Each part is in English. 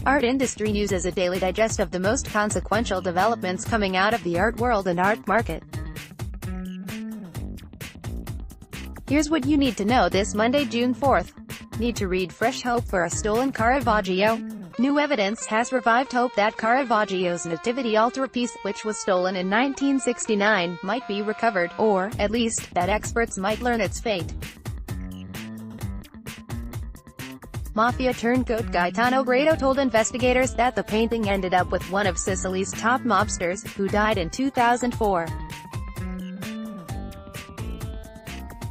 Art industry news is a daily digest of the most consequential developments coming out of the art world and art market. Here's what you need to know this Monday, June 4th. Need to read Fresh Hope for a Stolen Caravaggio? New evidence has revived hope that Caravaggio's nativity altarpiece, which was stolen in 1969, might be recovered, or, at least, that experts might learn its fate. Mafia turncoat Gaetano Grado told investigators that the painting ended up with one of Sicily's top mobsters, who died in 2004.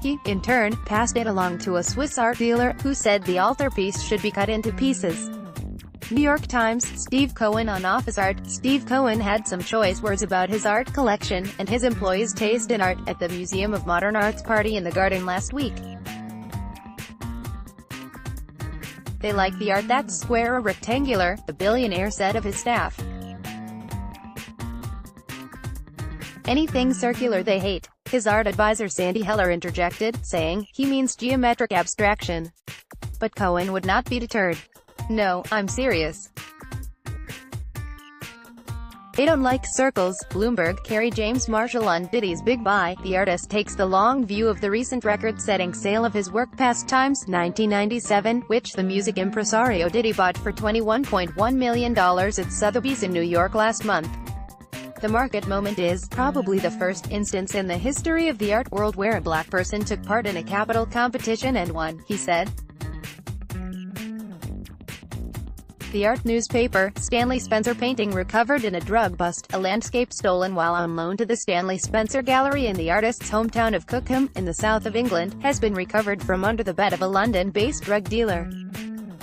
He, in turn, passed it along to a Swiss art dealer, who said the altarpiece should be cut into pieces. New York Times, Steve Cohen on Office Art. Steve Cohen had some choice words about his art collection, and his employees' taste in art, at the Museum of Modern Art's party in the Garden last week. They like the art that's square or rectangular, the billionaire said of his staff. Anything circular they hate. His art advisor Sandy Heller interjected, saying, he means geometric abstraction. But Cohen would not be deterred. No, I'm serious. They don't like circles. Bloomberg, Kerry James Marshall on Diddy's Big Buy. The artist takes the long view of the recent record-setting sale of his work Pastimes, 1997, which the music impresario Diddy bought for $21.1 million at Sotheby's in New York last month. The market moment is probably the first instance in the history of the art world where a black person took part in a capital competition and won, he said. The art newspaper, Stanley Spencer painting recovered in a drug bust, a landscape stolen while on loan to the Stanley Spencer Gallery in the artist's hometown of Cookham, in the south of England, has been recovered from under the bed of a London-based drug dealer.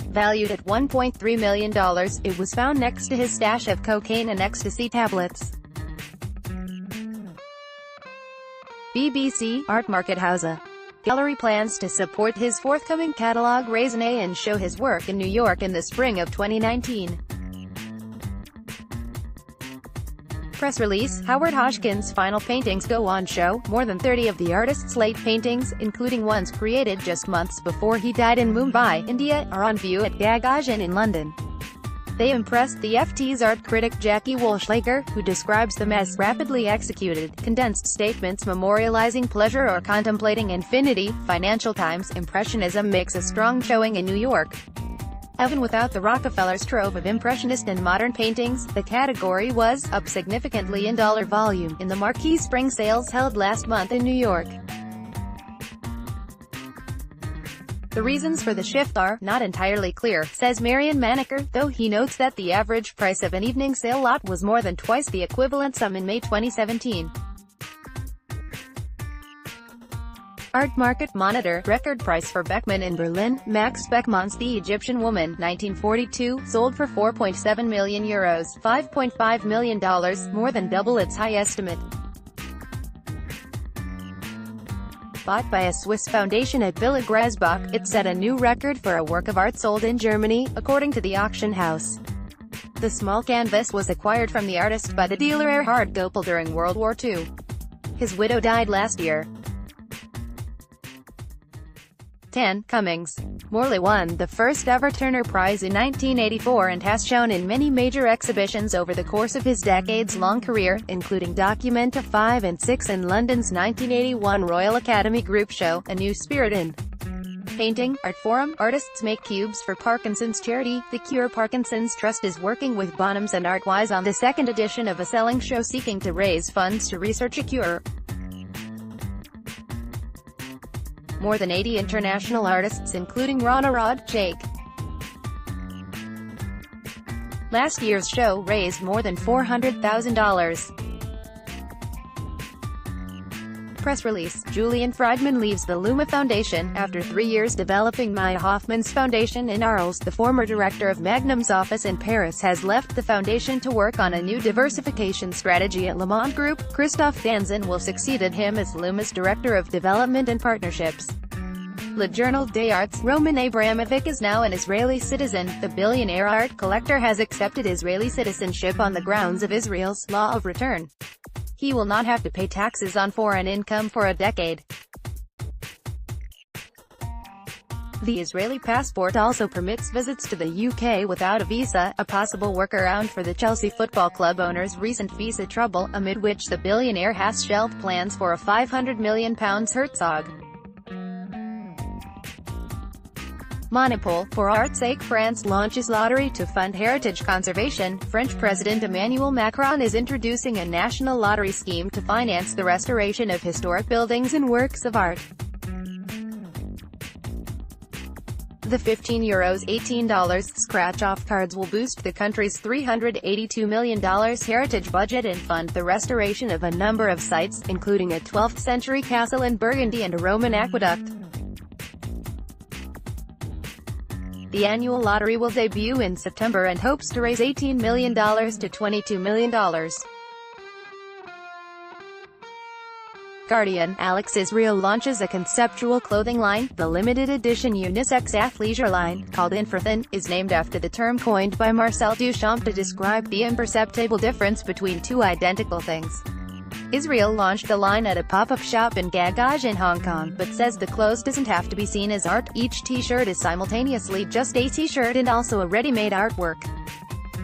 Valued at $1.3 million, it was found next to his stash of cocaine and ecstasy tablets. BBC, Art Market Hausa. Gallery plans to support his forthcoming catalog raisonné and show his work in New York in the spring of 2019. Press release, Howard Hodgkin's final paintings go on show. More than 30 of the artist's late paintings, including ones created just months before he died in Mumbai, India, are on view at Gagajan in London. They impressed the FT's art critic Jackie Walshlager, who describes them as rapidly executed, condensed statements memorializing pleasure or contemplating infinity. Financial Times, Impressionism makes a strong showing in New York. Even without the Rockefellers' trove of Impressionist and modern paintings, the category was up significantly in dollar volume in the marquee spring sales held last month in New York. The reasons for the shift are not entirely clear, says Marion Maneker, though he notes that the average price of an evening sale lot was more than twice the equivalent sum in May 2017. Art Market Monitor, record price for Beckmann in Berlin. Max Beckmann's The Egyptian Woman, 1942, sold for €4.7 million, $5.5 million, more than double its high estimate. Bought by a Swiss foundation at Villa Grasbach, it set a new record for a work of art sold in Germany, according to the auction house. The small canvas was acquired from the artist by the dealer Erhard Goepel during World War II. His widow died last year. 10. Cummings. Morley won the first ever Turner Prize in 1984 and has shown in many major exhibitions over the course of his decades-long career, including Documenta 5 and 6 and London's 1981 Royal Academy Group Show, A New Spirit in Painting. Art Forum. Artists make cubes for Parkinson's charity. The Cure Parkinson's Trust is working with Bonhams and Artwise on the second edition of a selling show seeking to raise funds to research a cure. More than 80 international artists including Rana Rod, Jake. Last year's show raised more than $400,000. Press release, Julian Friedman leaves the Luma Foundation. After 3 years developing Maya Hoffman's foundation in Arles, the former director of Magnum's office in Paris has left the foundation to work on a new diversification strategy at Lamont Group. Christophe Danzin will succeed him as Luma's Director of Development and Partnerships. Le Journal des Arts. Roman Abramovich is now an Israeli citizen. The billionaire art collector has accepted Israeli citizenship on the grounds of Israel's law of return. He will not have to pay taxes on foreign income for a decade. The Israeli passport also permits visits to the UK without a visa, a possible workaround for the Chelsea Football Club owner's recent visa trouble, amid which the billionaire has shelved plans for a £500 million Herzog monopole. For art's sake, France launches lottery to fund heritage conservation. French President Emmanuel Macron is introducing a national lottery scheme to finance the restoration of historic buildings and works of art. The €15, $18 scratch-off cards will boost the country's $382 million heritage budget and fund the restoration of a number of sites, including a 12th-century castle in Burgundy and a Roman aqueduct. The annual lottery will debut in September and hopes to raise $18 million to $22 million. Guardian: Alex Israel launches a conceptual clothing line. The limited edition unisex athleisure line, called Infrathin, is named after the term coined by Marcel Duchamp to describe the imperceptible difference between two identical things. Israel launched the line at a pop-up shop in Gagaj in Hong Kong, but says the clothes doesn't have to be seen as art. Each t-shirt is simultaneously just a t-shirt and also a ready-made artwork.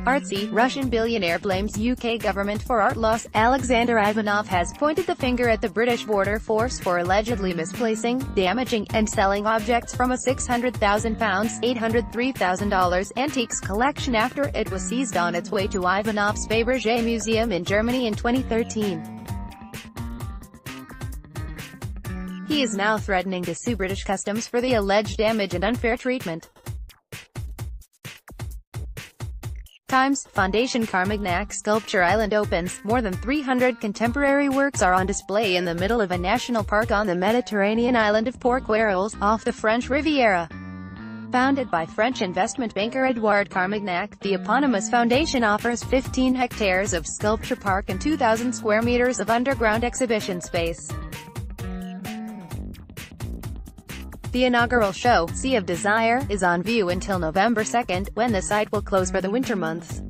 Artsy: Russian billionaire blames UK government for art loss. Alexander Ivanov has pointed the finger at the British border force for allegedly misplacing, damaging, and selling objects from a £600,000 $803,000 antiques collection after it was seized on its way to Ivanov's Fabergé Museum in Germany in 2013. He is now threatening to sue British Customs for the alleged damage and unfair treatment. Times: Foundation Carmagnac Sculpture Island opens. More than 300 contemporary works are on display in the middle of a national park on the Mediterranean island of Port-Querolles, off the French Riviera. Founded by French investment banker Edouard Carmagnac, the eponymous foundation offers 15 hectares of sculpture park and 2,000 square meters of underground exhibition space. The inaugural show, Sea of Desire, is on view until November 2nd, when the site will close for the winter months.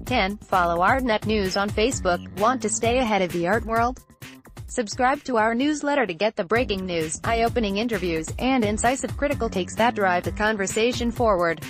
10. Follow ArtNet News on Facebook. Want to stay ahead of the art world? Subscribe to our newsletter to get the breaking news, eye-opening interviews, and incisive critical takes that drive the conversation forward.